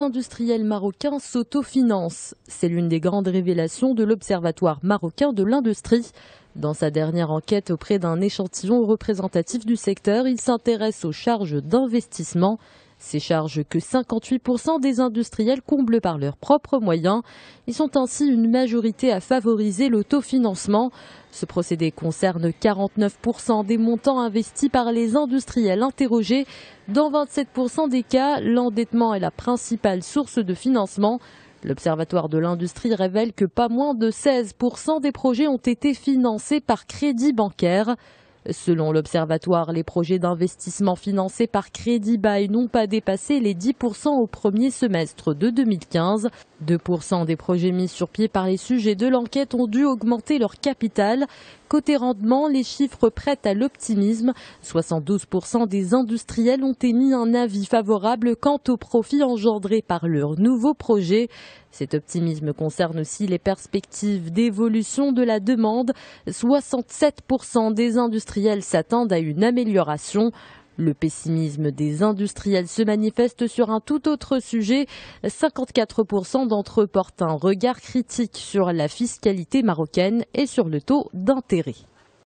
Industriels marocains s'autofinancent. C'est l'une des grandes révélations de l'Observatoire marocain de l'industrie. Dans sa dernière enquête auprès d'un échantillon représentatif du secteur, il s'intéresse aux charges d'investissement. Ces charges que 58% des industriels comblent par leurs propres moyens. Ils sont ainsi une majorité à favoriser l'autofinancement. Ce procédé concerne 49% des montants investis par les industriels interrogés. Dans 27% des cas, l'endettement est la principale source de financement. L'Observatoire de l'industrie révèle que pas moins de 16% des projets ont été financés par crédit bancaire. Selon l'Observatoire, les projets d'investissement financés par crédit bail n'ont pas dépassé les 10% au premier semestre de 2015. 2% des projets mis sur pied par les sujets de l'enquête ont dû augmenter leur capital. Côté rendement, les chiffres prêtent à l'optimisme. 72% des industriels ont émis un avis favorable quant aux profits engendrés par leurs nouveaux projets. Cet optimisme concerne aussi les perspectives d'évolution de la demande. 67% des industriels s'attendent à une amélioration. Le pessimisme des industriels se manifeste sur un tout autre sujet. 54% d'entre eux portent un regard critique sur la fiscalité marocaine et sur le taux d'intérêt.